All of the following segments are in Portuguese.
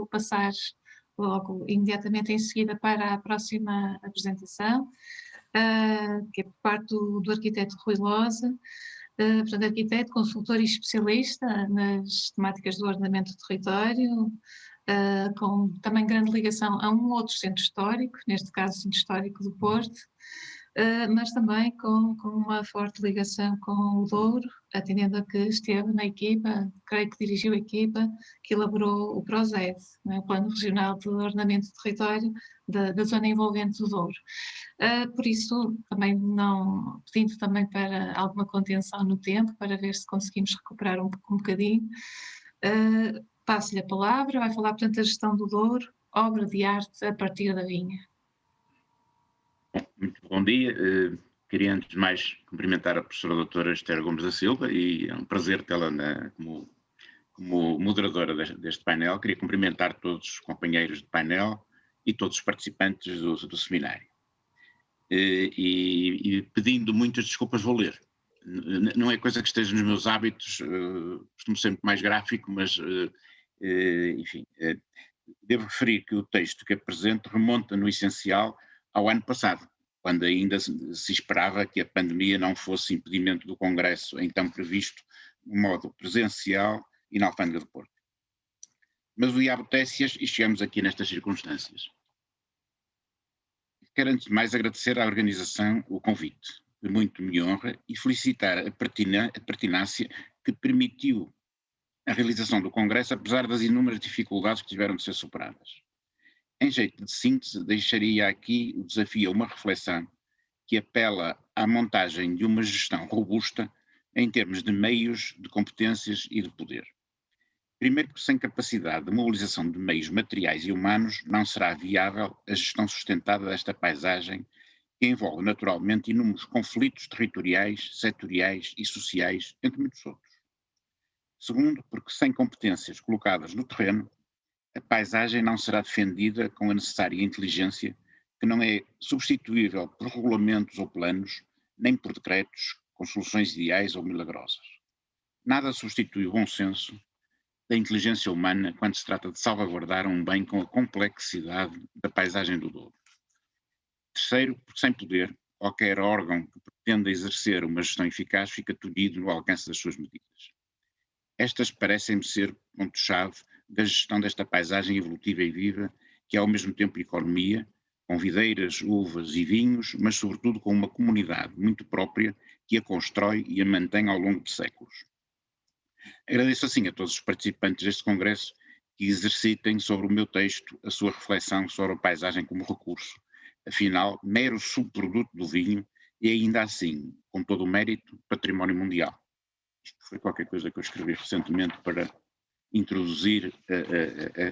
vou passar logo, imediatamente em seguida, para a próxima apresentação, que é por parte do arquiteto Rui Losa, portanto, arquiteto, consultor e especialista nas temáticas do ordenamento do território, com também grande ligação a um outro centro histórico, neste caso o Centro Histórico do Porto, mas também com uma forte ligação com o Douro, atendendo a que esteve na equipa, creio que dirigiu a equipa que elaborou o PROZED, o Plano Regional de Ordenamento do Território da zona envolvente do Douro. Por isso, também não, pedindo também para alguma contenção no tempo, para ver se conseguimos recuperar um bocadinho, passo-lhe a palavra, vai falar, portanto, da gestão do Douro, obra de arte a partir da vinha. Muito bom dia. Queria, antes de mais, cumprimentar a professora doutora Esther Gomes da Silva, e é um prazer tê-la como moderadora deste painel. Queria cumprimentar todos os companheiros de painel e todos os participantes do seminário. E pedindo muitas desculpas, vou ler. Não é coisa que esteja nos meus hábitos, costumo ser muito mais gráfico, mas, enfim, devo referir que o texto que apresento remonta, no essencial, ao ano passado, quando ainda se esperava que a pandemia não fosse impedimento do Congresso, então previsto de modo presencial e na Alfândega do Porto. Mas o diabo tece-as e chegamos aqui nestas circunstâncias. Quero, antes de mais, agradecer à organização o convite, que muito me honra, e felicitar a pertinácia que permitiu a realização do Congresso, apesar das inúmeras dificuldades que tiveram de ser superadas. Em jeito de síntese, deixaria aqui o desafio a uma reflexão que apela à montagem de uma gestão robusta em termos de meios, de competências e de poder. Primeiro, porque sem capacidade de mobilização de meios materiais e humanos não será viável a gestão sustentada desta paisagem, que envolve naturalmente inúmeros conflitos territoriais, setoriais e sociais, entre muitos outros. Segundo, porque sem competências colocadas no terreno, a paisagem não será defendida com a necessária inteligência, que não é substituível por regulamentos ou planos, nem por decretos com soluções ideais ou milagrosas. Nada substitui o bom senso da inteligência humana quando se trata de salvaguardar um bem com a complexidade da paisagem do Douro. Terceiro, porque sem poder, qualquer órgão que pretenda exercer uma gestão eficaz fica tolhido no alcance das suas medidas. Estas parecem-me ser ponto-chave da gestão desta paisagem evolutiva e viva, que é ao mesmo tempo economia, com videiras, uvas e vinhos, mas sobretudo com uma comunidade muito própria que a constrói e a mantém ao longo de séculos. Agradeço assim a todos os participantes deste congresso que exercitem sobre o meu texto a sua reflexão sobre a paisagem como recurso, afinal, mero subproduto do vinho e ainda assim, com todo o mérito, património mundial. Isto foi qualquer coisa que eu escrevi recentemente para introduzir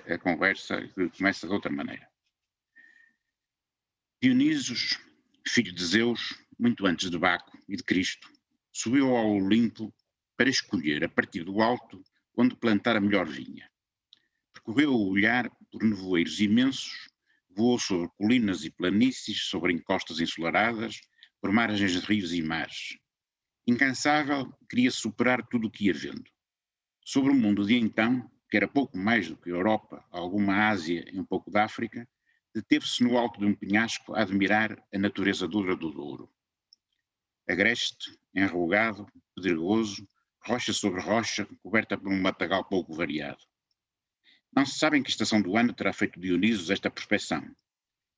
a conversa, que começa de outra maneira. Dionisos, filho de Zeus, muito antes de Baco e de Cristo, subiu ao Olimpo para escolher, a partir do alto, onde plantar a melhor vinha. Percorreu o olhar por nevoeiros imensos, voou sobre colinas e planícies, sobre encostas ensolaradas, por margens de rios e mares. Incansável, queria superar tudo o que ia vendo. Sobre o mundo de então, que era pouco mais do que a Europa, alguma Ásia e um pouco da África, deteve-se no alto de um penhasco a admirar a natureza dura do Douro. Agreste, enrugado, pedregoso, rocha sobre rocha, coberta por um matagal pouco variado. Não se sabe em que estação do ano terá feito Dionisos esta prospeção,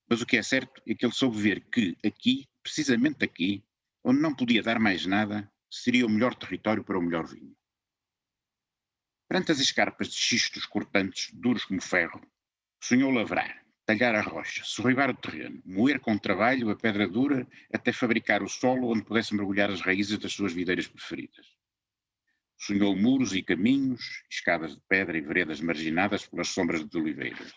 mas o que é certo é que ele soube ver que aqui, precisamente aqui, onde não podia dar mais nada, seria o melhor território para o melhor vinho. Perante as escarpas de xistos cortantes, duros como ferro, sonhou lavrar, talhar a rocha, sorribar o terreno, moer com trabalho a pedra dura até fabricar o solo onde pudesse mergulhar as raízes das suas videiras preferidas. Sonhou muros e caminhos, escadas de pedra e veredas marginadas pelas sombras de oliveiras.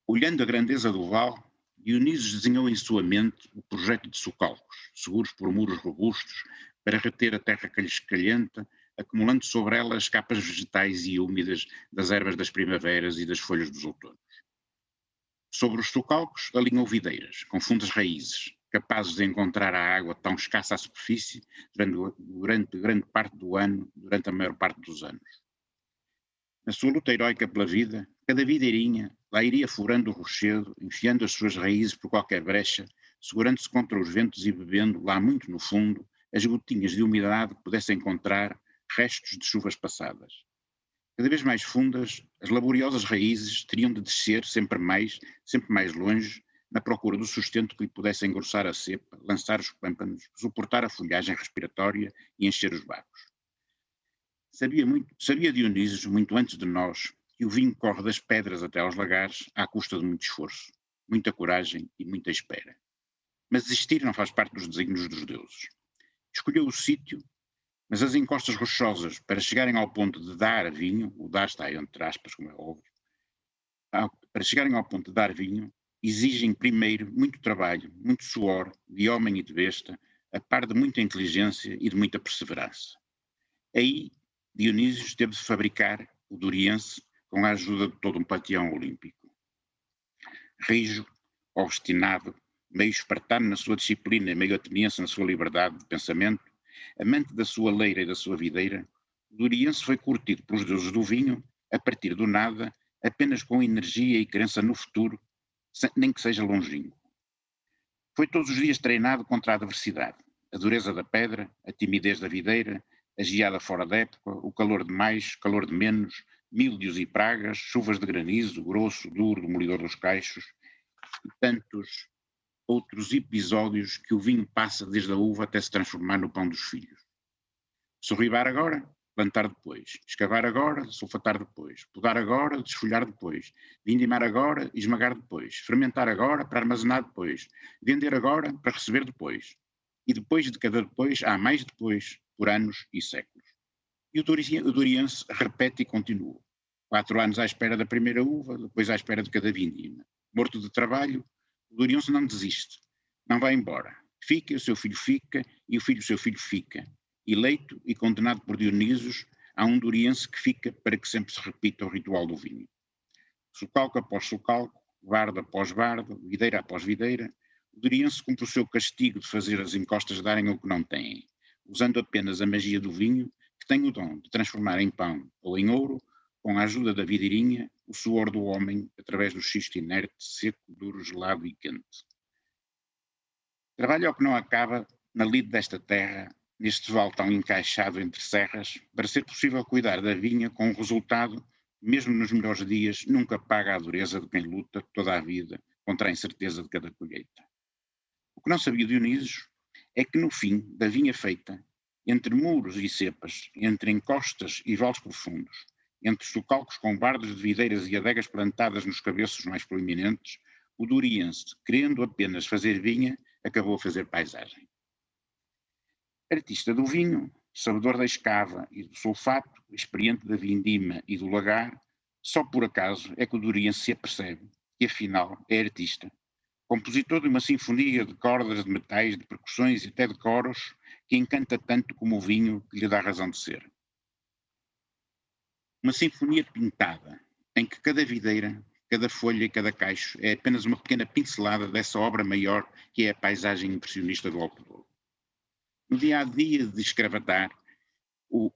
Olhando a grandeza do vale, Dionisos desenhou em sua mente o projeto de socalcos, seguros por muros robustos, para reter a terra calhenta, acumulando sobre ela as capas vegetais e úmidas das ervas das primaveras e das folhas dos outonos. Sobre os socalcos alinhou videiras, com fundas raízes, capazes de encontrar a água tão escassa à superfície durante grande parte do ano, durante a maior parte dos anos. Na sua luta heroica pela vida, cada videirinha lá iria furando o rochedo, enfiando as suas raízes por qualquer brecha, segurando-se contra os ventos e bebendo, lá muito no fundo, as gotinhas de umidade que pudesse encontrar, restos de chuvas passadas. Cada vez mais fundas, as laboriosas raízes teriam de descer sempre mais longe, na procura do sustento que lhe pudesse engrossar a cepa, lançar os pâmpanos, suportar a folhagem respiratória e encher os bagos. Sabia Dionísio, muito antes de nós, que o vinho corre das pedras até aos lagares à custa de muito esforço, muita coragem e muita espera. Mas desistir não faz parte dos desígnios dos deuses. Escolheu o sítio, mas as encostas rochosas, para chegarem ao ponto de dar vinho, o dar está aí entre aspas, como é óbvio, para chegarem ao ponto de dar vinho, exigem primeiro muito trabalho, muito suor, de homem e de besta, a par de muita inteligência e de muita perseverança. Aí, Dionísio teve de fabricar o Doriense com a ajuda de todo um panteão olímpico. Rijo, obstinado, meio espartano na sua disciplina e meio ateniense na sua liberdade de pensamento, amante da sua leira e da sua videira, o Doriense foi curtido pelos deuses do vinho, a partir do nada, apenas com energia e crença no futuro, nem que seja longínquo. Foi todos os dias treinado contra a adversidade, a dureza da pedra, a timidez da videira, a geada fora da época, o calor de mais, calor de menos, míldios e pragas, chuvas de granizo, grosso, duro, demolidor dos caixos, e tantos outros episódios que o vinho passa desde a uva até se transformar no pão dos filhos. Sorribar agora, plantar depois. Escavar agora, sulfatar depois. Podar agora, desfolhar depois. Vindimar agora, esmagar depois. Fermentar agora, para armazenar depois. Vender agora, para receber depois. E depois de cada depois, há mais depois, por anos e séculos. E o Doriense repete e continua. 4 anos à espera da primeira uva, depois à espera de cada vindima. Morto de trabalho, o Doriense não desiste. Não vai embora. Fica, o seu filho fica, e o filho do seu filho fica. Eleito e condenado por Dionísios, há um Doriense que fica para que sempre se repita o ritual do vinho. Socalco após socalco, varda após varda, videira após videira, o Doriense cumpre o seu castigo de fazer as encostas darem o que não têm, usando apenas a magia do vinho, que tem o dom de transformar em pão ou em ouro, com a ajuda da videirinha, o suor do homem através do xisto inerte, seco, duro, gelado e quente. Trabalho ao que não acaba na lide desta terra, neste vale tão encaixado entre serras, para ser possível cuidar da vinha com um resultado, mesmo nos melhores dias, nunca paga a dureza de quem luta toda a vida contra a incerteza de cada colheita. O que não sabia Dionísio é que no fim da vinha feita, entre muros e cepas, entre encostas e vales profundos, entre socalcos com bardos de videiras e adegas plantadas nos cabeços mais proeminentes, o Doriense, querendo apenas fazer vinha, acabou a fazer paisagem. Artista do vinho, sabedor da escava e do sulfato, experiente da vindima e do lagar, só por acaso é que o Doriense se apercebe que afinal é artista, compositor de uma sinfonia de cordas, de metais, de percussões e até de coros que encanta tanto como o vinho que lhe dá razão de ser. Uma sinfonia pintada, em que cada videira, cada folha e cada cacho é apenas uma pequena pincelada dessa obra maior que é a paisagem impressionista do Alto Douro. No dia a dia de escravatar o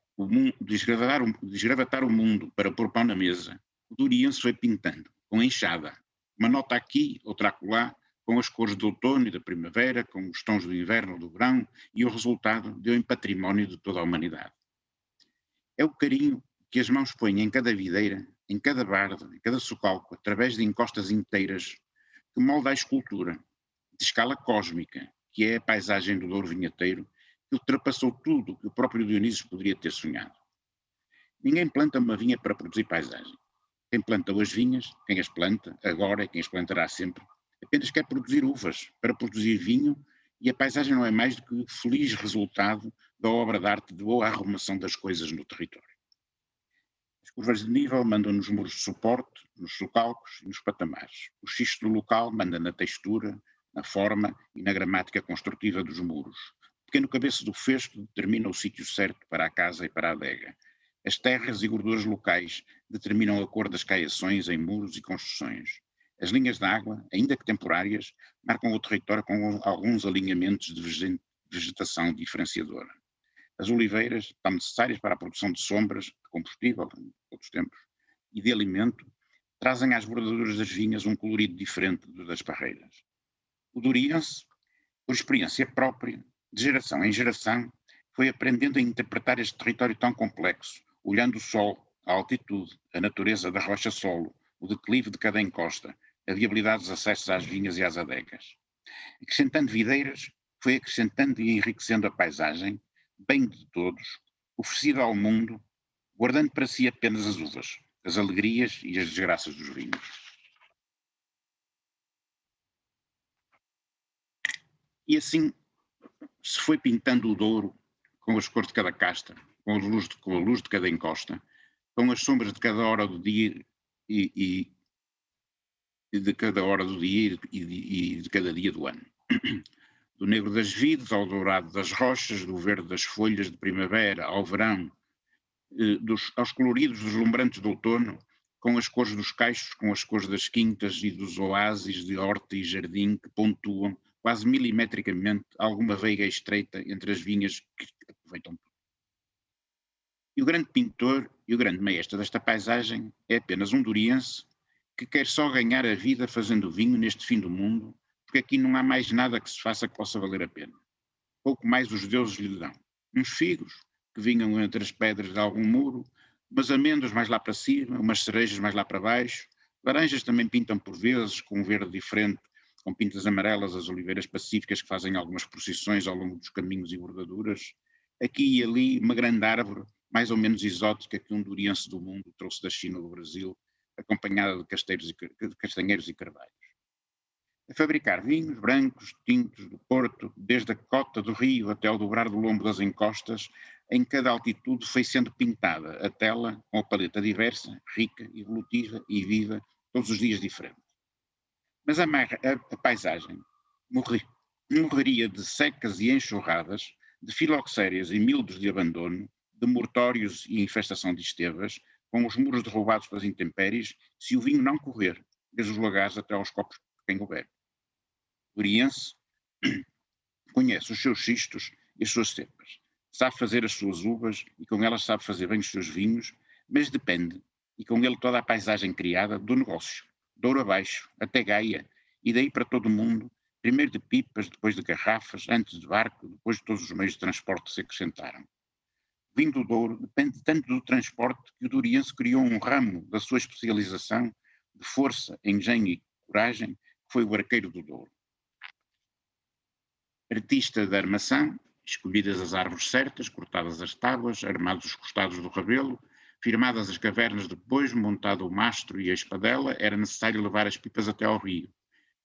mundo para pôr pão na mesa, o Doriense foi pintando, com enxada, uma nota aqui, outra acolá, com as cores do outono e da primavera, com os tons do inverno e do verão, e o resultado deu em património de toda a humanidade. É o carinho que as mãos põem em cada videira, em cada bardo, em cada socalco, através de encostas inteiras, que molda a escultura, de escala cósmica, que é a paisagem do Douro vinheteiro, que ultrapassou tudo o que o próprio Dionísio poderia ter sonhado. Ninguém planta uma vinha para produzir paisagem. Quem planta as vinhas, quem as planta agora e quem as plantará sempre, apenas quer produzir uvas para produzir vinho, e a paisagem não é mais do que o feliz resultado da obra de arte de boa arrumação das coisas no território. As curvas de nível mandam nos muros de suporte, nos socalcos e nos patamares. O xisto do local manda na textura, na forma e na gramática construtiva dos muros. O pequeno cabeço do festo determina o sítio certo para a casa e para a adega. As terras e gorduras locais determinam a cor das caiações em muros e construções. As linhas de água, ainda que temporárias, marcam o território com alguns alinhamentos de vegetação diferenciadora. As oliveiras, tão necessárias para a produção de sombras, de combustível, em outros tempos, e de alimento, trazem às bordaduras das vinhas um colorido diferente do das parreiras. O douriense, por experiência própria, de geração em geração, foi aprendendo a interpretar este território tão complexo, olhando o sol, a altitude, a natureza da rocha-solo, o declive de cada encosta, a viabilidade dos acessos às vinhas e às adegas. Acrescentando videiras, foi acrescentando e enriquecendo a paisagem, bem de todos, oferecida ao mundo, guardando para si apenas as uvas, as alegrias e as desgraças dos vinhos. E assim se foi pintando o Douro com as cores de cada casta, com a luz de cada encosta, com as sombras de cada hora do dia e de cada hora do dia e de cada dia do ano. Do negro das vides ao dourado das rochas, do verde das folhas de primavera ao verão, aos coloridos deslumbrantes do outono, com as cores dos caixos, com as cores das quintas e dos oásis de horta e jardim que pontuam quase milimetricamente alguma veiga estreita entre as vinhas que aproveitam tudo. E o grande pintor e o grande maestro desta paisagem é apenas um douriense que quer só ganhar a vida fazendo vinho neste fim do mundo, porque aqui não há mais nada que se faça que possa valer a pena. Pouco mais os deuses lhe dão. Uns figos, que vinham entre as pedras de algum muro, umas amêndoas mais lá para cima, umas cerejas mais lá para baixo, laranjas também pintam por vezes, com um verde diferente, com pintas amarelas, as oliveiras pacíficas que fazem algumas procissões ao longo dos caminhos e bordaduras. Aqui e ali, uma grande árvore, mais ou menos exótica, que um douriense do mundo trouxe da China ou do Brasil, acompanhada de castanheiros e carvalhos. A fabricar vinhos brancos, tintos do Porto, desde a cota do rio até ao dobrar do lombo das encostas, em cada altitude foi sendo pintada a tela com a paleta diversa, rica, evolutiva e viva, todos os dias diferente. Mas a paisagem morreria de secas e enxurradas, de filoxérias e mildos de abandono, de mortórios e infestação de estevas, com os muros derrubados pelas intempéries, se o vinho não correr, desde os lagares até aos copos de quem houver. O oriense conhece os seus xistos e as suas cepas, sabe fazer as suas uvas e com elas sabe fazer bem os seus vinhos, mas depende, e com ele toda a paisagem criada, do negócio, Douro abaixo, até Gaia, e daí para todo o mundo, primeiro de pipas, depois de garrafas, antes de barco, depois de todos os meios de transporte que se acrescentaram. O vinho do Douro depende tanto do transporte que o douriense criou um ramo da sua especialização de força, engenho e coragem, que foi o arqueiro do Douro. Artista da armação, escolhidas as árvores certas, cortadas as tábuas, armados os costados do rabelo, firmadas as cavernas depois, montado o mastro e a espadela, era necessário levar as pipas até ao rio,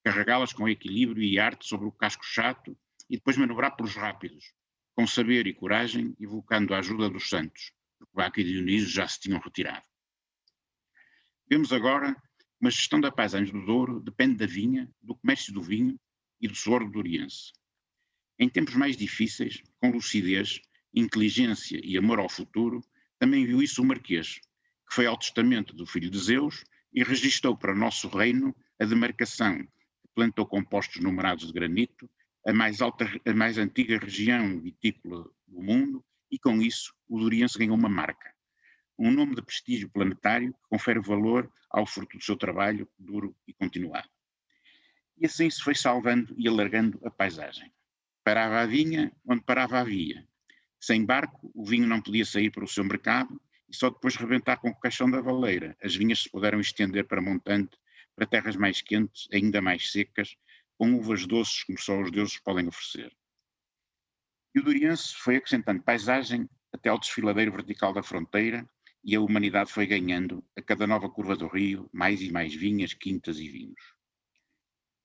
carregá-las com equilíbrio e arte sobre o casco chato e depois manobrar pelos rápidos, com saber e coragem, invocando a ajuda dos santos, porque Baco e Dionísio já se tinham retirado. Vemos agora que a gestão da paisagem do Douro depende da vinha, do comércio do vinho e do suor do oriense. Em tempos mais difíceis, com lucidez, inteligência e amor ao futuro, também viu isso o Marquês, que foi ao testamento do filho de Zeus e registou para o nosso reino a demarcação que plantou compostos numerados de granito, a mais antiga região vitícola do mundo, e com isso o douriense ganhou uma marca, um nome de prestígio planetário que confere valor ao fruto do seu trabalho duro e continuado. E assim se foi salvando e alargando a paisagem. Parava a vinha onde parava a via. Sem barco, o vinho não podia sair para o seu mercado e só depois de rebentar com o caixão da valeira, as vinhas se puderam estender para montante, para terras mais quentes, ainda mais secas, com uvas doces como só os deuses podem oferecer. E o douriense foi acrescentando paisagem até ao desfiladeiro vertical da fronteira e a humanidade foi ganhando, a cada nova curva do rio, mais e mais vinhas, quintas e vinhos.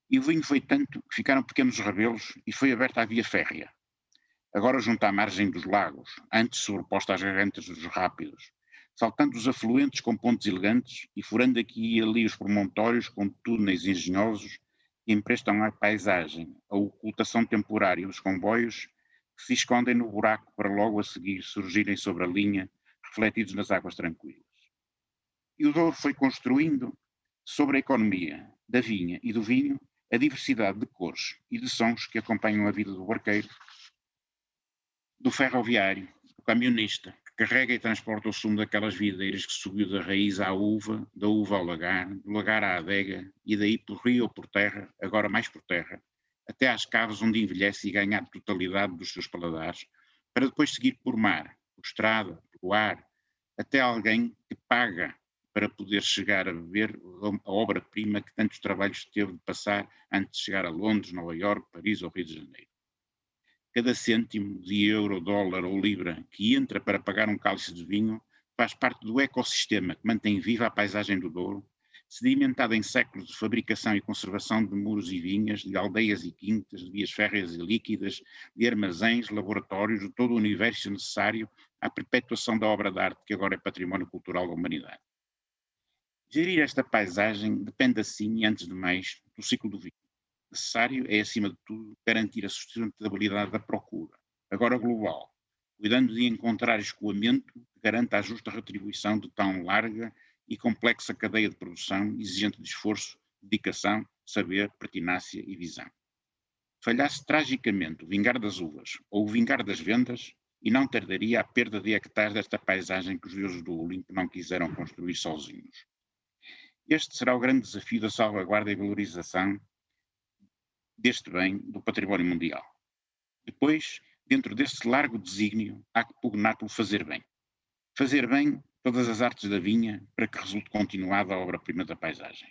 E o vinho foi tanto que ficaram pequenos rebelos e foi aberta a via férrea. Agora junto à margem dos lagos, antes sobreposta às gargantas dos rápidos, saltando os afluentes com pontes elegantes e furando aqui e ali os promontórios com túneis engenhosos que emprestam à paisagem a ocultação temporária dos comboios que se escondem no buraco para logo a seguir surgirem sobre a linha, refletidos nas águas tranquilas. E o Douro foi construindo, sobre a economia da vinha e do vinho, a diversidade de cores e de sons que acompanham a vida do barqueiro, do ferroviário, do camionista, carrega e transporta o sumo daquelas videiras que subiu da raiz à uva, da uva ao lagar, do lagar à adega, e daí por rio ou por terra, agora mais por terra, até às caves onde envelhece e ganha a totalidade dos seus paladares, para depois seguir por mar, por estrada, por ar, até alguém que paga para poder chegar a beber a obra-prima que tantos trabalhos teve de passar antes de chegar a Londres, Nova Iorque, Paris ou Rio de Janeiro. Cada cêntimo de euro, dólar ou libra que entra para pagar um cálice de vinho faz parte do ecossistema que mantém viva a paisagem do Douro, sedimentada em séculos de fabricação e conservação de muros e vinhas, de aldeias e quintas, de vias férreas e líquidas, de armazéns, laboratórios, de todo o universo necessário à perpetuação da obra de arte que agora é património cultural da humanidade. Gerir esta paisagem depende, assim, e antes de mais, do ciclo do vinho. Necessário é, acima de tudo, garantir a sustentabilidade da procura, agora global, cuidando de encontrar escoamento que garanta a justa retribuição de tão larga e complexa cadeia de produção exigente de esforço, dedicação, saber, pertinácia e visão. Falhasse tragicamente o vingar das uvas ou o vingar das vendas, e não tardaria a perda de hectares desta paisagem que os deuses do Olimpo não quiseram construir sozinhos. Este será o grande desafio da salvaguarda e valorização deste bem do património mundial. Depois, dentro deste largo desígnio, há que pugnar pelo fazer bem. Fazer bem todas as artes da vinha para que resulte continuada a obra-prima da paisagem.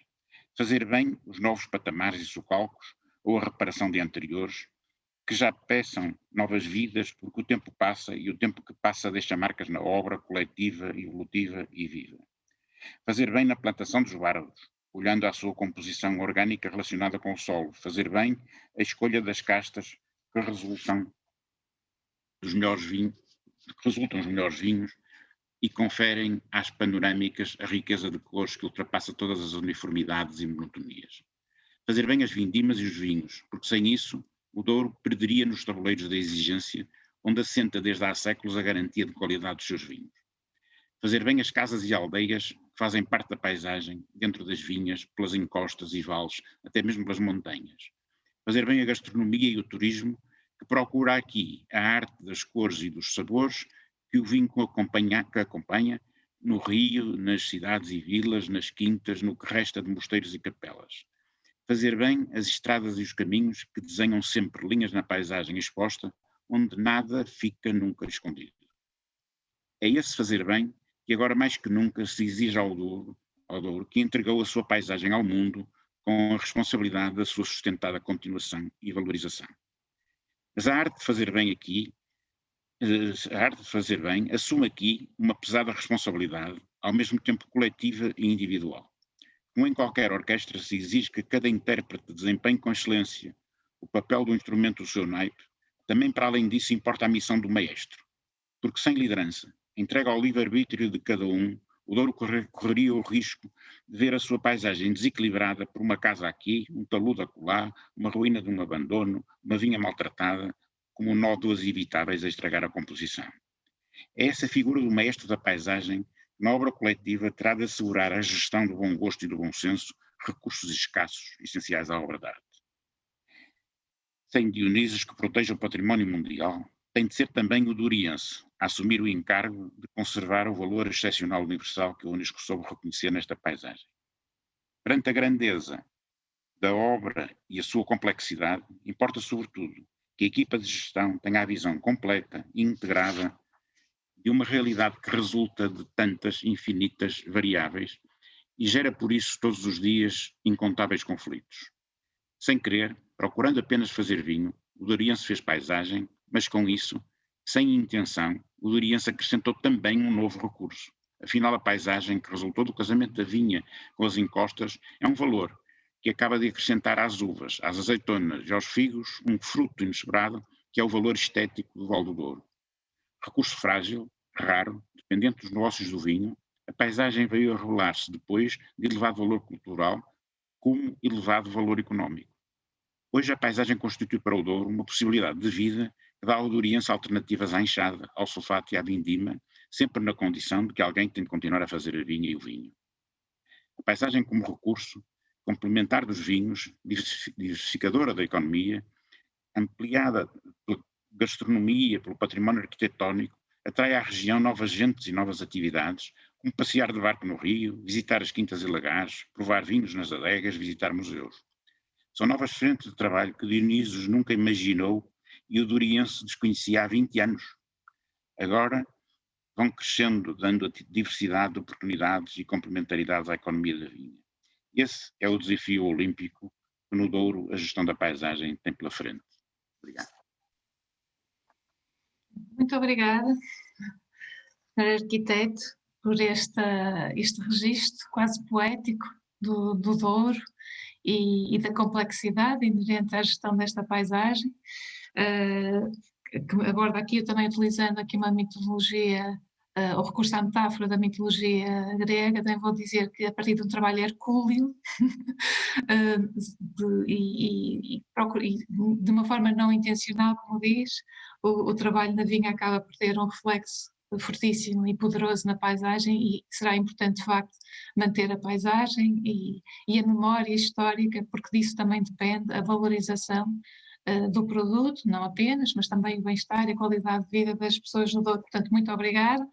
Fazer bem os novos patamares e socalcos ou a reparação de anteriores, que já peçam novas vidas porque o tempo passa e o tempo que passa deixa marcas na obra coletiva, evolutiva e viva. Fazer bem na plantação dos bárbaros, olhando à sua composição orgânica relacionada com o solo. Fazer bem a escolha das castas que resultam os melhores vinhos e conferem às panorâmicas a riqueza de cores que ultrapassa todas as uniformidades e monotonias. Fazer bem as vindimas e os vinhos, porque sem isso o Douro perderia nos tabuleiros da exigência, onde assenta desde há séculos a garantia de qualidade dos seus vinhos. Fazer bem as casas e aldeias que fazem parte da paisagem, dentro das vinhas, pelas encostas e vales, até mesmo pelas montanhas. Fazer bem a gastronomia e o turismo, que procura aqui a arte das cores e dos sabores que o vinho acompanha no rio, nas cidades e vilas, nas quintas, no que resta de mosteiros e capelas. Fazer bem as estradas e os caminhos que desenham sempre linhas na paisagem exposta, onde nada fica nunca escondido. É esse fazer bem que agora mais que nunca se exige ao Douro, que entregou a sua paisagem ao mundo com a responsabilidade da sua sustentada continuação e valorização. Mas a arte de fazer bem assume aqui uma pesada responsabilidade, ao mesmo tempo coletiva e individual. Como em qualquer orquestra se exige que cada intérprete desempenhe com excelência o papel do instrumento do seu naipe, também para além disso importa a missão do maestro, porque sem liderança, entrega ao livre-arbítrio de cada um, o Douro correria o risco de ver a sua paisagem desequilibrada por uma casa aqui, um talude acolá, uma ruína de um abandono, uma vinha maltratada, como um nódoas evitáveis a estragar a composição. É essa figura do maestro da paisagem que na obra coletiva terá de assegurar a gestão do bom gosto e do bom senso, recursos escassos essenciais à obra de arte. Sem Dionísios que protejam o património mundial, tem de ser também o douriense a assumir o encargo de conservar o valor excepcional universal que a Unesco soube reconhecer nesta paisagem. Perante a grandeza da obra e a sua complexidade, importa sobretudo que a equipa de gestão tenha a visão completa e integrada de uma realidade que resulta de tantas infinitas variáveis e gera por isso todos os dias incontáveis conflitos. Sem querer, procurando apenas fazer vinho, o douriense fez paisagem, mas com isso, sem intenção, o douriense acrescentou também um novo recurso. Afinal, a paisagem que resultou do casamento da vinha com as encostas é um valor que acaba de acrescentar às uvas, às azeitonas e aos figos um fruto inesperado que é o valor estético do Val do Douro. Recurso frágil, raro, dependente dos negócios do vinho, a paisagem veio a revelar-se depois de elevado valor cultural como elevado valor económico. Hoje a paisagem constitui para o Douro uma possibilidade de vida que dá ao douriense alternativas à enxada, ao sulfato e à vindima, sempre na condição de que alguém tem de continuar a fazer a vinha e o vinho. A paisagem como recurso, complementar dos vinhos, diversificadora da economia, ampliada pela gastronomia, pelo património arquitetónico, atrai à região novas gentes e novas atividades, como passear de barco no rio, visitar as quintas e lagares, provar vinhos nas adegas, visitar museus. São novas frentes de trabalho que Dionísios nunca imaginou e o duriense desconhecia há 20 anos. Agora vão crescendo, dando diversidade de oportunidades e complementaridade à economia da vinha. Esse é o desafio olímpico que no Douro a gestão da paisagem tem pela frente. Obrigado. Muito obrigada, Sr. Arquiteto, por este registro quase poético do Douro e da complexidade inerente à gestão desta paisagem, que aborda aqui, eu também utilizando aqui uma mitologia, o recurso à metáfora da mitologia grega, também vou dizer que a partir de um trabalho hercúleo, de uma forma não intencional, como diz, o trabalho na vinha acaba por ter um reflexo fortíssimo e poderoso na paisagem e será importante de facto manter a paisagem e a memória histórica, porque disso também depende a valorização do produto, não apenas, mas também o bem-estar e a qualidade de vida das pessoas no Douro. Portanto, muito obrigada.